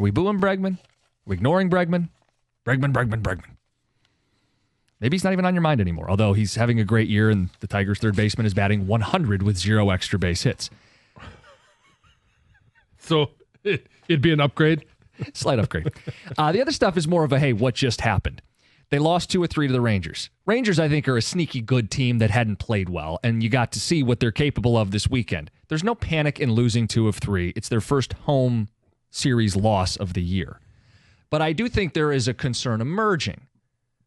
Are we booing Bregman? Are we ignoring Bregman? Bregman. Maybe he's not even on your mind anymore, although he's having a great year and the Tigers' third baseman is batting 100 with 0 extra base hits. So it'd be an upgrade? Slight upgrade. The other stuff is more of a, hey, what just happened? They lost 2 or 3 to the Rangers. Rangers, I think, are a sneaky good team that hadn't played well, and you got to see what they're capable of this weekend. There's no panic in losing 2 of 3. It's their first home series loss of the year. But I do think there is a concern emerging.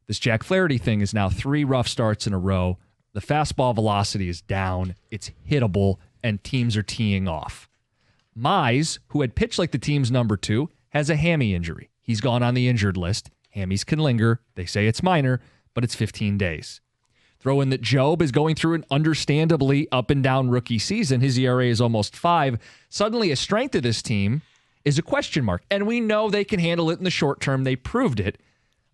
This Jack Flaherty thing is now 3 rough starts in a row. The fastball velocity is down. It's hittable, and teams are teeing off. Mize, who had pitched like the team's number 2, has a hammy injury. He's gone on the injured list. Hammies can linger. They say it's minor, but it's 15 days. Throw in that Job is going through an understandably up and down rookie season. His ERA is almost 5. Suddenly, a strength of this team is a question mark. And we know they can handle it in the short term. They proved it.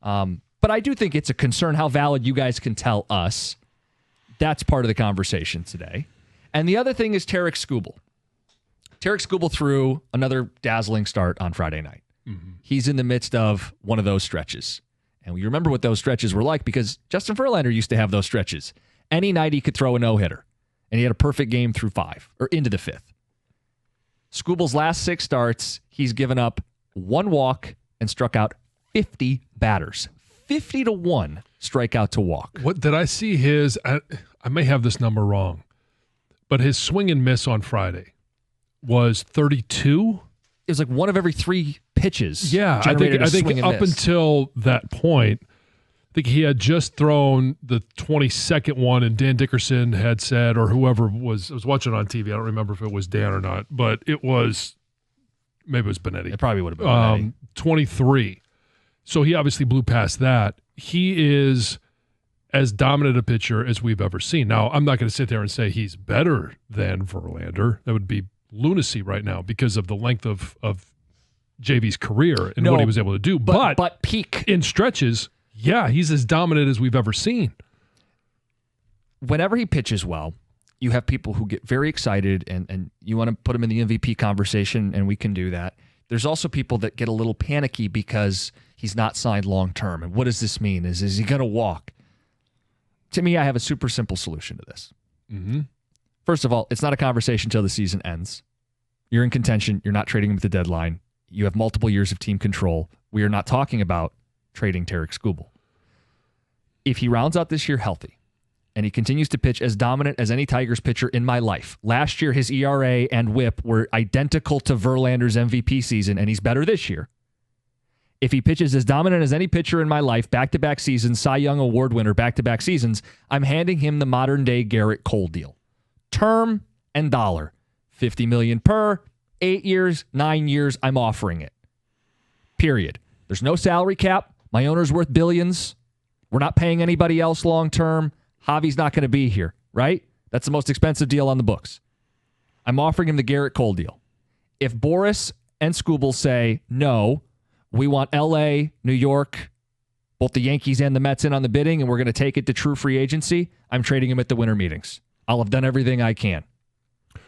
But I do think it's a concern how valid you guys can tell us. That's part of the conversation today. And the other thing is Tarik Skubal. Tarik Skubal threw another dazzling start on Friday night. Mm-hmm. He's in the midst of one of those stretches. And you remember what those stretches were like because Justin Verlander used to have those stretches. Any night he could throw a no-hitter. And he had a perfect game through 5 or into the 5th. Skubal's last 6 starts, he's given up 1 walk and struck out 50 batters. 50-1 strikeout to walk. What did I see his? I may have this number wrong, but his swing and miss on Friday was 32. It was like 1 of every 3 pitches. Yeah, I think up until that point, I think he had just thrown the 22nd one, and Dan Dickerson had said, or whoever was watching on TV. I don't remember if it was Dan or not, but maybe it was Benetti. It probably would have been Benetti. 23. So he obviously blew past that. He is as dominant a pitcher as we've ever seen. Now, I'm not going to sit there and say he's better than Verlander. That would be lunacy right now because of the length of JV's career and what he was able to do. But peak. In stretches, yeah, he's as dominant as we've ever seen. Whenever he pitches well, you have people who get very excited and you want to put him in the MVP conversation, and we can do that. There's also people that get a little panicky because he's not signed long-term. And what does this mean? Is he going to walk? To me, I have a super simple solution to this. Mm-hmm. First of all, it's not a conversation until the season ends. You're in contention. You're not trading him at the deadline. You have multiple years of team control. We are not talking about trading Tarik Skubal. If he rounds out this year healthy and he continues to pitch as dominant as any Tigers pitcher in my life, last year his ERA and WHIP were identical to Verlander's MVP season, and he's better this year. If he pitches as dominant as any pitcher in my life, back-to-back seasons, Cy Young Award winner, back-to-back seasons, I'm handing him the modern-day Garrett Cole deal. Term and dollar. $50 million per, 8 years, 9 years, I'm offering it. Period. There's no salary cap. My owner's worth billions. We're not paying anybody else long-term. Javi's not going to be here, right? That's the most expensive deal on the books. I'm offering him the Garrett Cole deal. If Boris and Skubal say, no, we want L.A., New York, both the Yankees and the Mets in on the bidding, and we're going to take it to true free agency, I'm trading him at the winter meetings. I'll have done everything I can.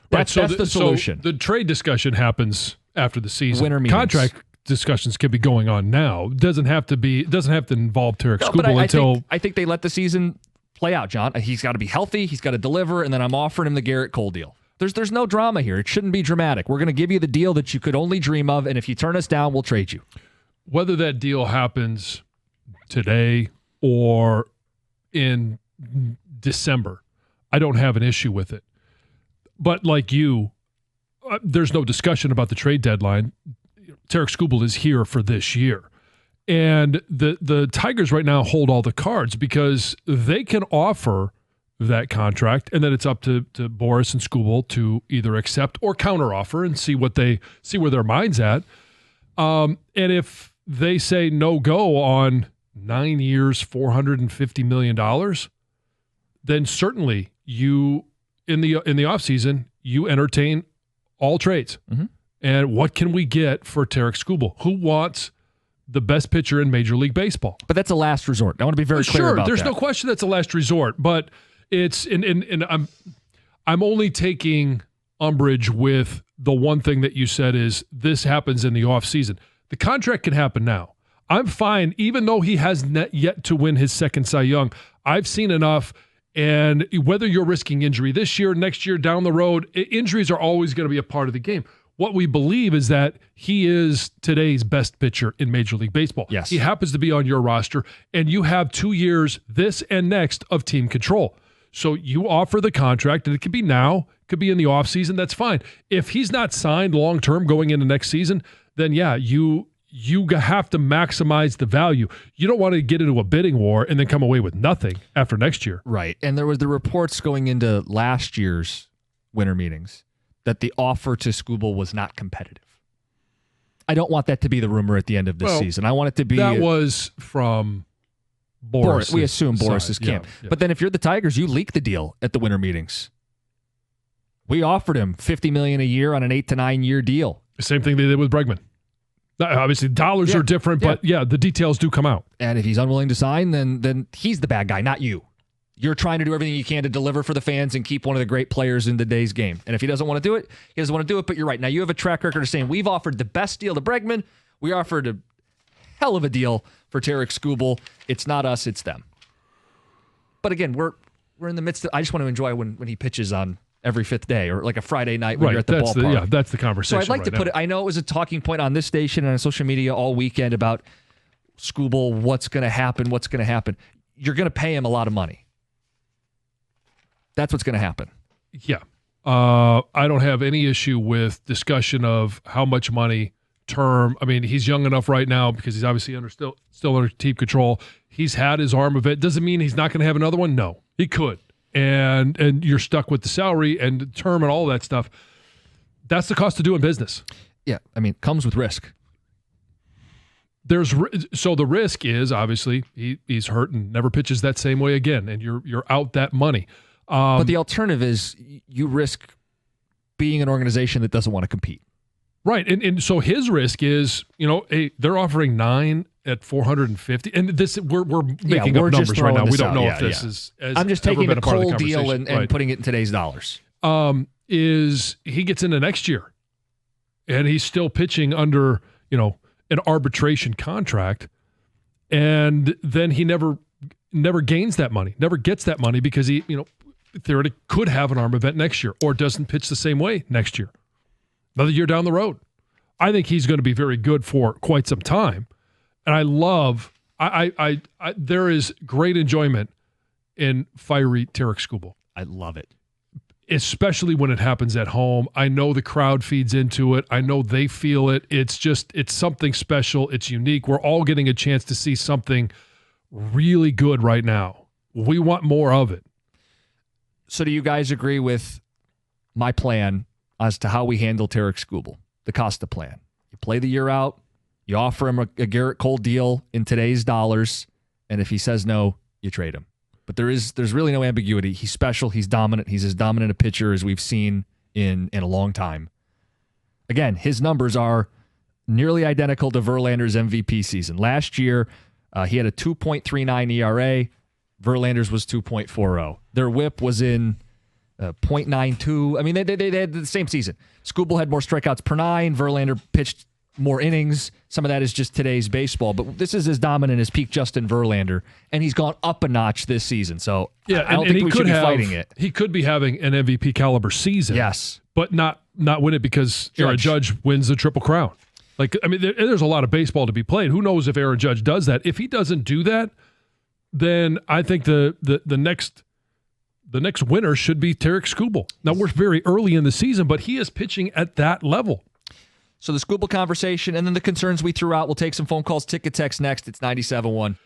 That's the solution. So the trade discussion happens after the season. Winter meetings. Contract discussions can be going on now. It doesn't have to involve Tarik Skubal I think they let the season play out, John. He's got to be healthy. He's got to deliver, and then I'm offering him the Garrett Cole deal. There's no drama here. It shouldn't be dramatic. We're going to give you the deal that you could only dream of, and if you turn us down, we'll trade you. Whether that deal happens today or in December, I don't have an issue with it. But like you, there's no discussion about the trade deadline. Tarik Skubal is here for this year. And the Tigers right now hold all the cards because they can offer that contract, and then it's up to Boris and Skubal to either accept or counteroffer and see where their mind's at. And if they say no go on 9 years, $450 million, then certainly you in the offseason, you entertain all trades. Mm-hmm. And what can we get for Tarik Skubal? Who wants the best pitcher in Major League Baseball? But that's a last resort. I want to be very clear about that. Sure, there's no question that's a last resort, but it's and I'm only taking umbrage with the one thing that you said is this happens in the offseason. The contract can happen now. I'm fine, even though he has yet to win his second Cy Young. I've seen enough, and whether you're risking injury this year, next year, down the road, injuries are always going to be a part of the game. What we believe is that he is today's best pitcher in Major League Baseball. Yes. He happens to be on your roster, and you have 2 years, this and next, of team control. So you offer the contract, and it could be now, could be in the offseason, that's fine. If he's not signed long-term going into next season, then yeah, you have to maximize the value. You don't want to get into a bidding war and then come away with nothing after next year. Right. And there was the reports going into last year's winter meetings that the offer to Skubal was not competitive. I don't want that to be the rumor at the end of this season. I want it to be... That was from Boris. We assume Boris's camp. Yeah. But then if you're the Tigers, you leak the deal at the winter meetings. We offered him $50 million a year on an 8 to 9 year deal. Same thing they did with Bregman. Obviously, dollars are different, but the details do come out. And if he's unwilling to sign, then he's the bad guy, not you. You're trying to do everything you can to deliver for the fans and keep one of the great players in today's game. And if he doesn't want to do it, he doesn't want to do it, but you're right. Now, you have a track record of saying, we've offered the best deal to Bregman. We offered a hell of a deal for Tarik Skubal. It's not us, it's them. But again, we're in the midst of, I just want to enjoy when he pitches on every fifth day or like a Friday night when you're at the ballpark. That's the conversation. So I'd like to put it, I know it was a talking point on this station and on social media all weekend about Skubal, what's going to happen. You're going to pay him a lot of money. That's what's going to happen. Yeah. I don't have any issue with discussion of how much money, term. I mean, he's young enough right now because he's obviously still under team control. He's had his arm of it. Doesn't mean he's not going to have another one. No, he could. And you're stuck with the salary and the term and all that stuff. That's the cost of doing business. Yeah, I mean, comes with risk. So the risk is obviously he's hurt and never pitches that same way again, and you're out that money. But the alternative is you risk being an organization that doesn't want to compete. Right, and so his risk is, they're offering 9 at 450, and this we're making up numbers right now. We don't know if this is. I'm just taking the cold deal and putting it in today's dollars. Is he gets into next year, and he's still pitching under an arbitration contract, and then he never gains that money, never gets that money because he theoretically could have an arm event next year or doesn't pitch the same way next year. Another year down the road. I think he's going to be very good for quite some time. And I love, there is great enjoyment in fiery Tarik Skubal. I love it. Especially when it happens at home. I know the crowd feeds into it. I know they feel it. It's something special. It's unique. We're all getting a chance to see something really good right now. We want more of it. So do you guys agree with my plan as to how we handle Tarik Skubal, the Costa plan? You play the year out, you offer him a Garrett Cole deal in today's dollars, and if he says no, you trade him. But there's really no ambiguity. He's special. He's dominant. He's as dominant a pitcher as we've seen in a long time. Again, his numbers are nearly identical to Verlander's MVP season. Last year, he had a 2.39 ERA. Verlander's was 2.40. Their whip was in 0.92. I mean, they had the same season. Skubal had more strikeouts per 9. Verlander pitched more innings. Some of that is just today's baseball. But this is as dominant as peak Justin Verlander, and he's gone up a notch this season. So yeah, I don't think we should be fighting it. He could be having an MVP caliber season. Yes. But not win it because Aaron Judge wins the Triple Crown. Like, I mean, there's a lot of baseball to be played. Who knows if Aaron Judge does that? If he doesn't do that, then I think the next winner should be Tarik Skubal. Now, we're very early in the season, but he is pitching at that level. So the Skubal conversation and then the concerns we threw out. We'll take some phone calls, ticket text next. It's 97.1.